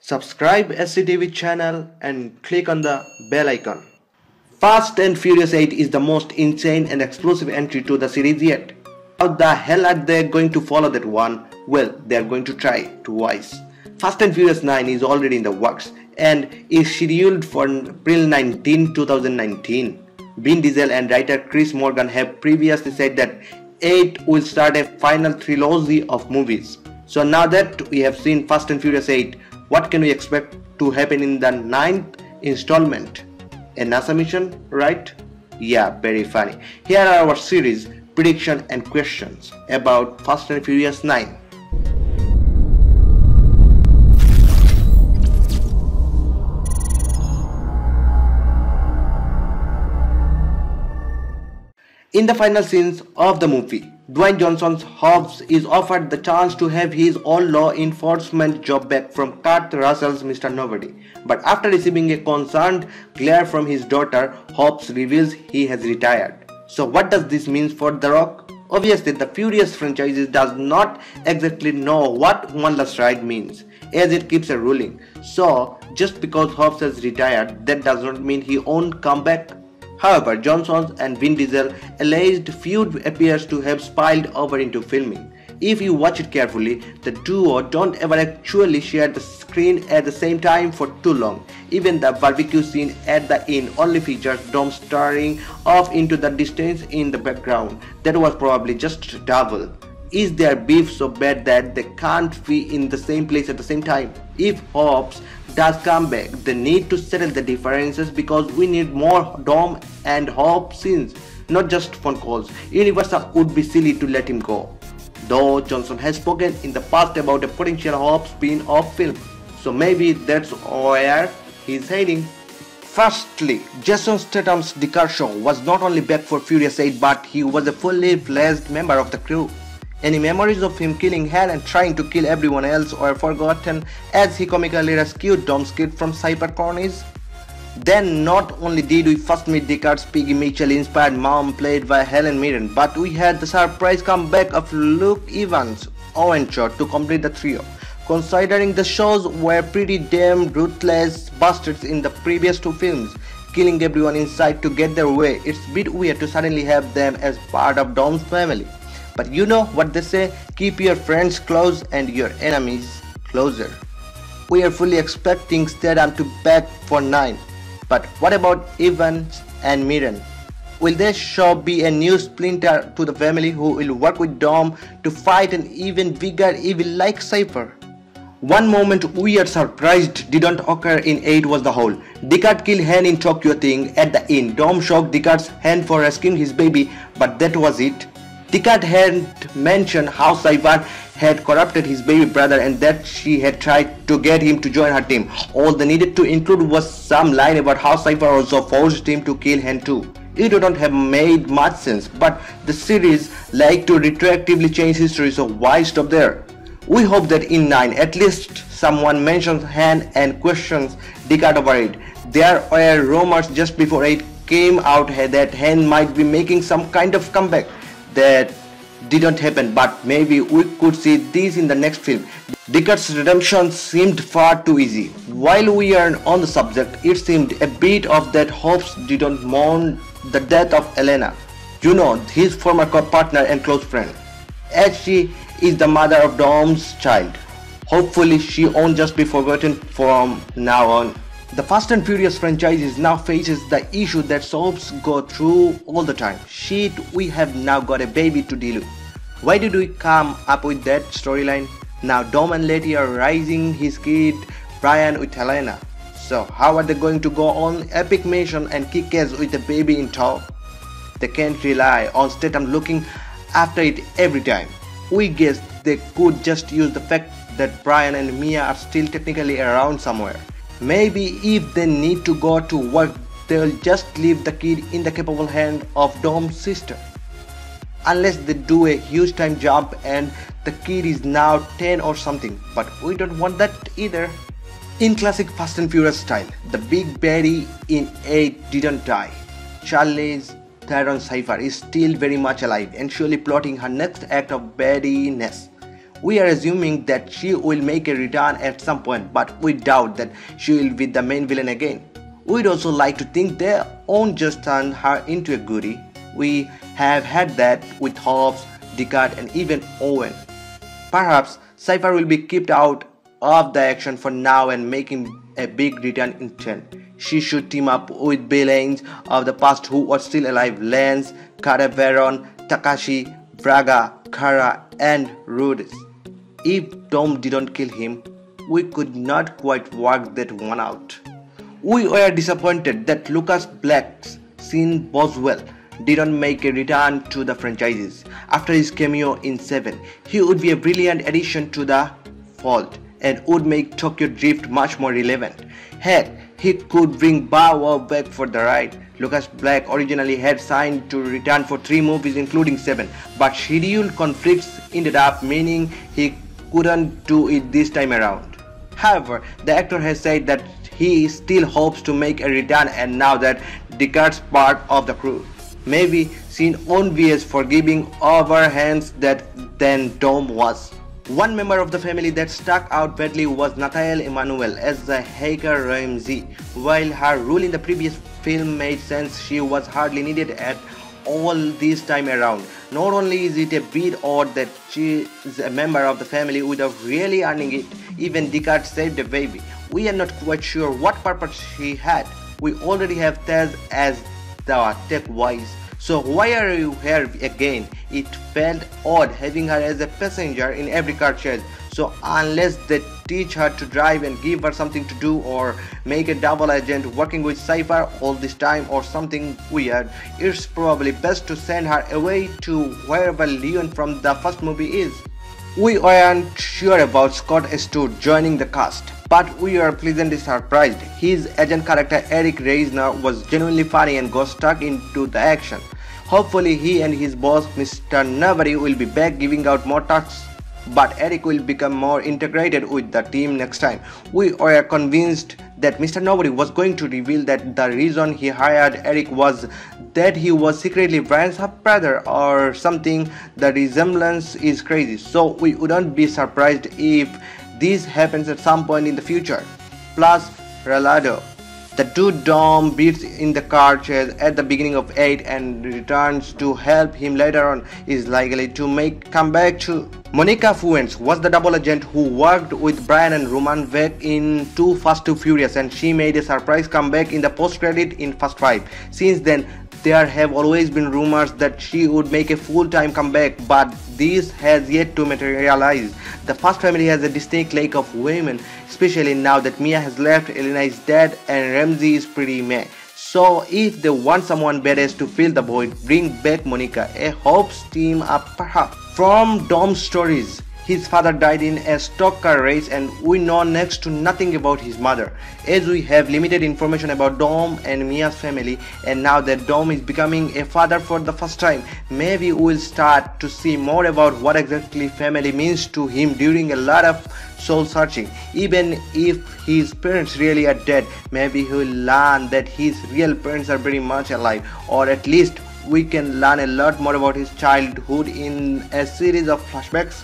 Subscribe SCTV channel and click on the bell icon. Fast and Furious 8 is the most insane and explosive entry to the series yet. How the hell are they going to follow that one? Well, they are going to try twice. Fast and Furious 9 is already in the works and is scheduled for April 19, 2019. Vin Diesel and writer Chris Morgan have previously said that 8 will start a final trilogy of movies. So now that we have seen Fast and Furious 8, what can we expect to happen in the 9th installment? A NASA mission, right? Yeah, very funny. Here are our series, prediction and questions about Fast and Furious 9. In the final scenes of the movie, Dwayne Johnson's Hobbs is offered the chance to have his old law enforcement job back from Kurt Russell's Mr. Nobody. But after receiving a concerned glare from his daughter, Hobbs reveals he has retired. So what does this mean for The Rock? Obviously, the Furious franchise does not exactly know what one last ride means, as it keeps a ruling. So, just because Hobbs has retired, that does not mean he won't come back. However, Johnson and Vin Diesel alleged feud appears to have spilled over into filming. If you watch it carefully, the duo don't ever actually share the screen at the same time for too long. Even the barbecue scene at the inn only features Dom staring off into the distance in the background. That was probably just double. Is their beef so bad that they can't be in the same place at the same time? If Hobbs does come back, they need to settle the differences because we need more Dom and Hobbs scenes, not just phone calls. Universal would be silly to let him go. Though Johnson has spoken in the past about a potential Hobbs spin-off film, so maybe that's where he's heading. Firstly, Jason Statham's Dicker Show was not only back for Furious 8, but he was a fully fledged member of the crew. Any memories of him killing Hell and trying to kill everyone else were forgotten as he comically rescued Dom's kid from Cipher cornies? Then not only did we first meet Deckard's Piggy Mitchell-inspired mom played by Helen Mirren, but we had the surprise comeback of Luke Evans, Owen Shaw to complete the trio. Considering the shows were pretty damn ruthless bastards in the previous two films, killing everyone in sight to get their way, it's a bit weird to suddenly have them as part of Dom's family. But you know what they say, keep your friends close and your enemies closer. We are fully expecting Statham to back for 9. But what about Evans and Mirren? Will their show be a new splinter to the family who will work with Dom to fight an even bigger evil like Cipher? One moment we are surprised didn't occur in 8 was the whole Deckard kill hand in Tokyo thing at the inn. Dom shocked Deckard's hand for rescuing his baby, but that was it. Deckard had mentioned how Cipher had corrupted his baby brother and that she had tried to get him to join her team. All they needed to include was some line about how Cipher also forced him to kill Hen too. It wouldn't have made much sense, but the series like to retroactively change history, so why stop there? We hope that in 9 at least someone mentions Hen and questions Deckard over it. There were rumors just before 8 came out that Hen might be making some kind of comeback. That didn't happen, but maybe we could see this in the next film. Deckard's redemption seemed far too easy. While we are on the subject, it seemed a bit of that Hobbs didn't mourn the death of Elena, you know, his former co-partner and close friend, as she is the mother of Dom's child. Hopefully she won't just be forgotten from now on. The Fast and Furious franchise now faces the issue that soaps go through all the time. Shit, we have now got a baby to deal with. Why did we come up with that storyline? Now Dom and Letty are raising his kid Brian with Helena. So how are they going to go on epic mission and kick ass with a baby in tow? They can't rely on Statham looking after it every time. We guess they could just use the fact that Brian and Mia are still technically around somewhere. Maybe if they need to go to work, they'll just leave the kid in the capable hand of Dom's sister. Unless they do a huge time jump and the kid is now 10 or something, but we don't want that either. In classic Fast and Furious style, the big baddie in 8 didn't die. Charlize Theron Cipher is still very much alive and surely plotting her next act of baddiness. We are assuming that she will make a return at some point, but we doubt that she will be the main villain again. We'd also like to think they won't just turn her into a goodie. We have had that with Hobbs, Deckard and even Owen. Perhaps Cipher will be kept out of the action for now and making a big return in 10. She should team up with villains of the past who are still alive: Lance, Karaveron, Takashi, Braga, Kara and Rudis. If Dom didn't kill him, we could not quite work that one out. We were disappointed that Lucas Black's Sin Boswell didn't make a return to the franchises. After his cameo in 7, he would be a brilliant addition to the fold and would make Tokyo Drift much more relevant. Heck, he could bring Bauer back for the ride. Lucas Black originally had signed to return for 3 movies including 7, but schedule conflicts ended up meaning he couldn't do it this time around. However, the actor has said that he still hopes to make a return, and now that Deckard's part of the crew, maybe Sin won't be as forgiving over hands than Dom was. One member of the family that stuck out badly was Nathaniel Emmanuel as the hacker Ramsay. While her role in the previous film made sense, she was hardly needed at all this time around. Not only is it a bit odd that she is a member of the family without really earning it, even Deckard saved the baby. We are not quite sure what purpose she had. We already have Taz as the tech wise, so why are you here again? It felt odd having her as a passenger in every car chase. So unless they teach her to drive and give her something to do, or make a double agent working with Cipher all this time or something weird, it's probably best to send her away to wherever Leon from the first movie is. We weren't sure about Scott Stewart joining the cast, but we were pleasantly surprised. His agent character Erik was genuinely funny and got stuck into the action. Hopefully he and his boss Mr. Navari will be back giving out more tasks, but Erik will become more integrated with the team next time. We were convinced that Mr. Navari was going to reveal that the reason he hired Erik was that he was secretly Brian's half-brother or something. The resemblance is crazy, so we wouldn't be surprised if this happens at some point in the future. Plus, Rolado, the dude Dom beats in the car chase at the beginning of 8 and returns to help him later on, is likely to make comeback too. Monica Fuentes was the double agent who worked with Brian and Roman Beck in Too Fast Too Furious, and she made a surprise comeback in the post-credit in Fast 5. Since then, there have always been rumors that she would make a full-time comeback, but this has yet to materialize. The Fast family has a distinct lack of women, especially now that Mia has left, Elena is dead, and Ramsay is pretty meh. So if they want someone badass to fill the void, bring back Monica. A Hobbs team up perhaps. From Dom's stories, his father died in a stock car race, and we know next to nothing about his mother. As we have limited information about Dom and Mia's family, and now that Dom is becoming a father for the first time, maybe we'll start to see more about what exactly family means to him during a lot of soul searching. Even if his parents really are dead, maybe he will learn that his real parents are very much alive, or at least we can learn a lot more about his childhood in a series of flashbacks.